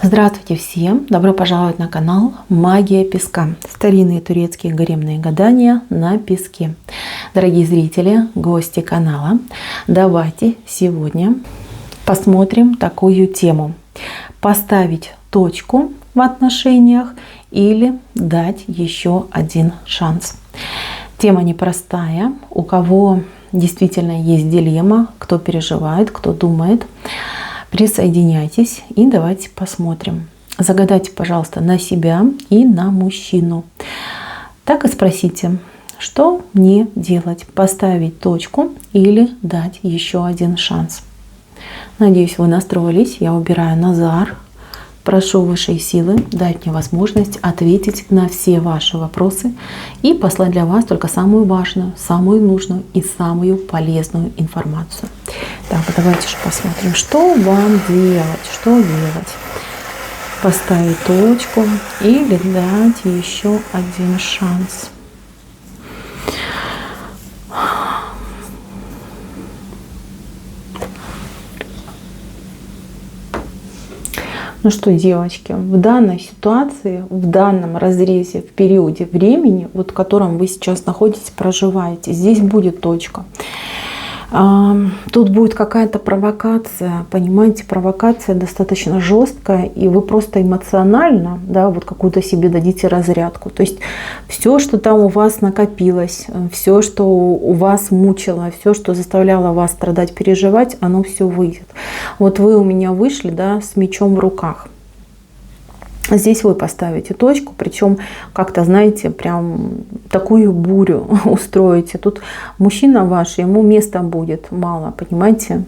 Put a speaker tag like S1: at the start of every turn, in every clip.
S1: Здравствуйте всем! Добро пожаловать на канал Магия Песка. Старинные турецкие гаремные гадания на песке. Дорогие зрители, гости канала, давайте сегодня посмотрим такую тему. Поставить точку в отношениях или дать еще один шанс. Тема непростая. У кого действительно есть дилемма, кто переживает, кто думает. Присоединяйтесь и давайте посмотрим. Загадайте, пожалуйста, на себя и на мужчину. Так и спросите, что мне делать? Поставить точку или дать еще один шанс? Надеюсь, вы настроились. Я убираю Назар. Прошу высшей силы дать мне возможность ответить на все ваши вопросы и послать для вас только самую важную, самую нужную и самую полезную информацию. Так, давайте же посмотрим, что вам делать, что делать. Поставить точку или дать еще один шанс. Ну что, девочки, в данной ситуации, в данном разрезе, в периоде времени, вот в котором вы сейчас находитесь, проживаете, здесь будет точка. Тут будет какая-то провокация, понимаете, провокация достаточно жесткая, и вы просто эмоционально, да, вот какую-то себе дадите разрядку. То есть все, что там у вас накопилось, все, что у вас мучило, все, что заставляло вас страдать, переживать, оно все выйдет. Вот вы у меня вышли, да, с мечом в руках. Здесь вы поставите точку, причем как-то, знаете, прям такую бурю устроите. Тут мужчина ваш, ему места будет мало, понимаете?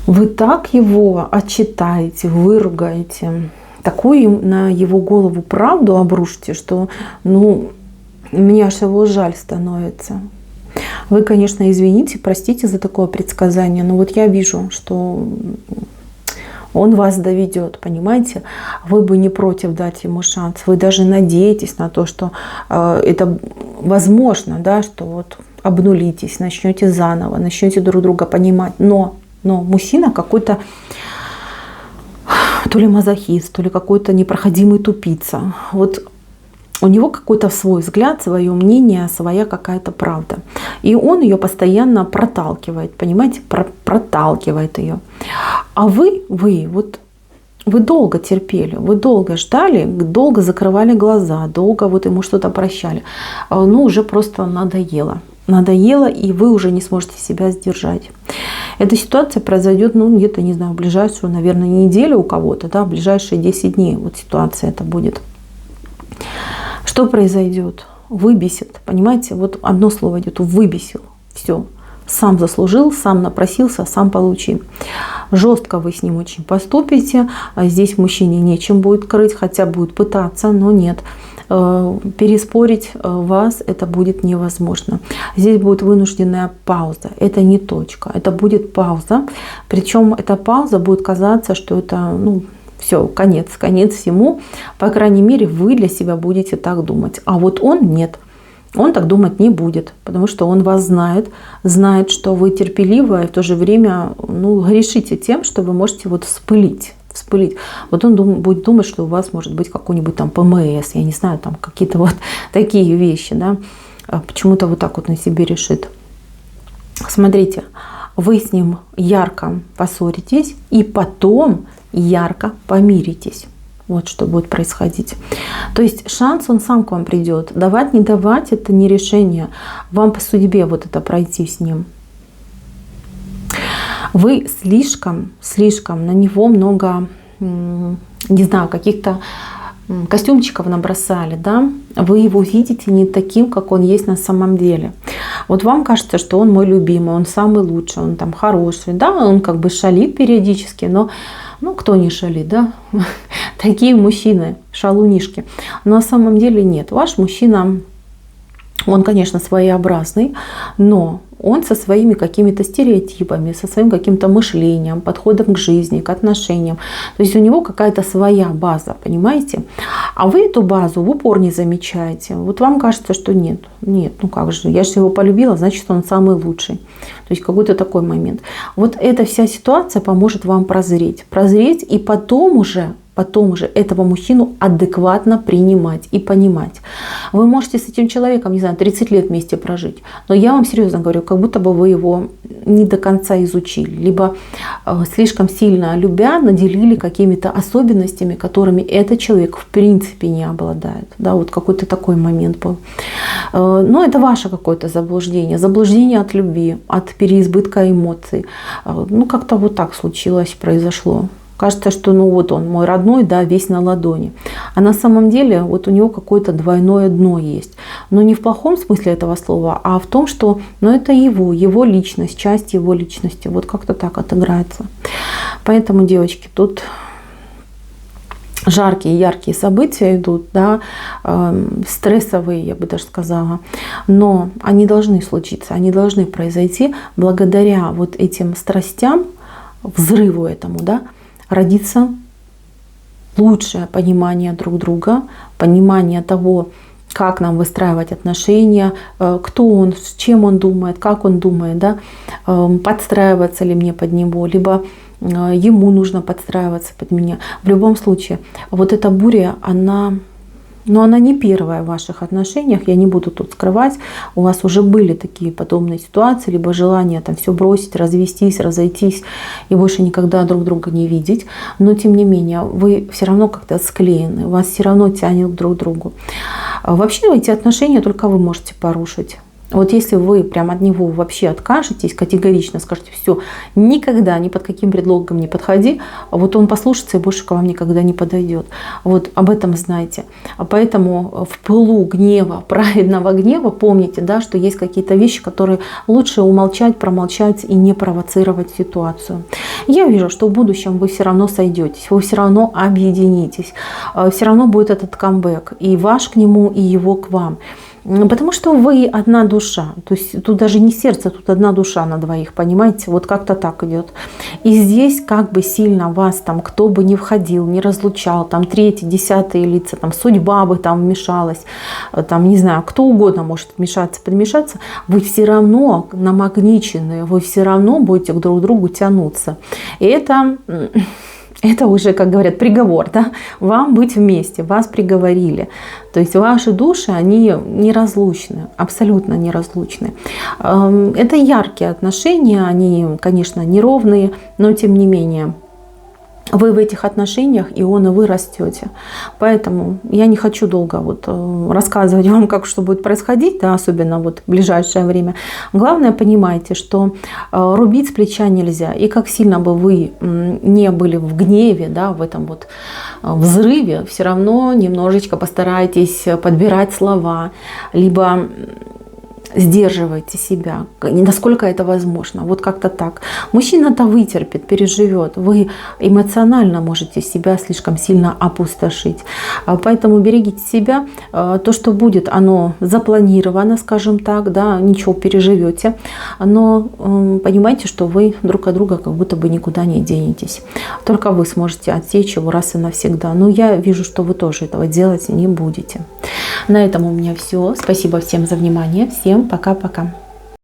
S1: Вы так его отчитаете, выругаете, такую на его голову правду обрушите, что, ну, мне аж его жаль становится. Вы, конечно, извините, простите за такое предсказание, но вот я вижу, что он вас доведет, понимаете? Вы бы не против дать ему шанс. Вы даже надеетесь на то, что это возможно, да, что вот обнулитесь, начнете заново, начнете друг друга понимать. Но мужчина какой-то то ли мазохист, то ли какой-то непроходимый тупица. Вот у него какой-то свой взгляд, свое мнение, своя какая-то правда. И он ее постоянно проталкивает, понимаете, проталкивает ее. А вы долго терпели, вы долго ждали, долго закрывали глаза, долго вот ему что-то прощали. Ну, уже просто надоело. Надоело, и вы уже не сможете себя сдержать. Эта ситуация произойдет, ну, где-то, не знаю, в ближайшую, наверное, неделю у кого-то, да, в ближайшие 10 дней вот ситуация это будет. Что произойдет? Выбесит, понимаете? Вот одно слово идет, выбесил. Все. Сам заслужил, сам напросился, сам получил. Жестко вы с ним очень поступите. Здесь мужчине нечем будет крыть, хотя будет пытаться, но нет. Переспорить вас это будет невозможно. Здесь будет вынужденная пауза. Это не точка, это будет пауза. Причем эта пауза будет казаться, что это, ну, все, конец всему. По крайней мере, вы для себя будете так думать. А вот он нет. Он так думать не будет, потому что он вас знает, что вы терпеливы, и в то же время, ну, грешите тем, что вы можете вот вспылить. Вот он будет думать, что у вас может быть какой-нибудь там ПМС, я не знаю, там какие-то вот такие вещи, да, почему-то вот так вот на себе решит. Смотрите, вы с ним ярко поссоритесь и потом ярко помиритесь. Вот что будет происходить. То есть шанс он сам к вам придет. Давать, не давать — это не решение. Вам по судьбе вот это пройти с ним. Вы слишком на него много, не знаю, каких-то костюмчиков набросали, да? Вы его видите не таким, как он есть на самом деле. Вот вам кажется, что он мой любимый, он самый лучший, он там хороший, да? Он как бы шалит периодически, но ну, кто не шалит, да? Такие мужчины, шалунишки. Но на самом деле нет. Ваш мужчина, он, конечно, своеобразный, но он со своими какими-то стереотипами, со своим каким-то мышлением, подходом к жизни, к отношениям. То есть у него какая-то своя база, понимаете? А вы эту базу в упор не замечаете. Вот вам кажется, что нет, ну как же, я же его полюбила, значит, он самый лучший. То есть какой-то такой момент. Вот эта вся ситуация поможет вам прозреть и потом уже этого мужчину адекватно принимать и понимать. Вы можете с этим человеком, не знаю, 30 лет вместе прожить, но я вам серьезно говорю, как будто бы вы его не до конца изучили, либо слишком сильно любя, наделили какими-то особенностями, которыми этот человек в принципе не обладает. Да, вот какой-то такой момент был. Но это ваше какое-то заблуждение от любви, от переизбытка эмоций. Ну, как-то вот так случилось, произошло. Кажется, что ну вот он мой родной, да, весь на ладони. А на самом деле вот у него какое-то двойное дно есть. Но не в плохом смысле этого слова, а в том, что ну, это его личность, часть его личности. Вот как-то так отыграется. Поэтому, девочки, тут жаркие, яркие события идут, да, стрессовые, я бы даже сказала. Но они должны случиться, они должны произойти благодаря вот этим страстям, взрыву этому, да, родится лучшее понимание друг друга, понимание того, как нам выстраивать отношения, кто он, с чем он думает, как он думает, да, подстраиваться ли мне под него, либо ему нужно подстраиваться под меня. В любом случае, вот эта буря, она не первая в ваших отношениях, я не буду тут скрывать. У вас уже были такие подобные ситуации, либо желание там все бросить, развестись, разойтись и больше никогда друг друга не видеть. Но тем не менее, вы все равно как-то склеены, вас все равно тянет друг к другу. Вообще эти отношения только вы можете порушить. Вот если вы прям от него вообще откажетесь, категорично скажете, все, никогда, ни под каким предлогом не подходи, вот он послушается и больше к вам никогда не подойдет. Вот об этом знайте. Поэтому в пылу гнева, праведного гнева, помните, да, что есть какие-то вещи, которые лучше умолчать, промолчать и не провоцировать ситуацию. Я вижу, что в будущем вы все равно сойдетесь, вы все равно объединитесь, все равно будет этот камбэк, и ваш к нему, и его к вам. Потому что вы одна душа, то есть тут даже не сердце, тут одна душа на двоих, понимаете, вот как-то так идет. И здесь как бы сильно вас там кто бы ни входил, не разлучал, там третьи, десятые лица, там судьба бы там вмешалась, там не знаю, кто угодно может вмешаться, подмешаться, вы все равно намагничены, вы все равно будете друг к другу тянуться. И это уже, как говорят, приговор, да? Вам быть вместе, вас приговорили. То есть ваши души, они неразлучны, абсолютно неразлучны. Это яркие отношения, они, конечно, неровные, но тем не менее. Вы в этих отношениях, и он, и вы растете. Поэтому я не хочу долго вот рассказывать вам, как что будет происходить, да, особенно вот в ближайшее время. Главное, понимайте, что рубить с плеча нельзя. И как сильно бы вы не были в гневе, да, в этом вот взрыве, все равно немножечко постарайтесь подбирать слова, либо сдерживайте себя, насколько это возможно. Вот как-то так. Мужчина-то вытерпит, переживет. Вы эмоционально можете себя слишком сильно опустошить. Поэтому берегите себя. То, что будет, оно запланировано, скажем так, да, ничего, переживете. Но понимайте, что вы друг от друга как будто бы никуда не денетесь. Только вы сможете отсечь его раз и навсегда. Но я вижу, что вы тоже этого делать не будете. На этом у меня все. Спасибо всем за внимание. Всем пока-пока.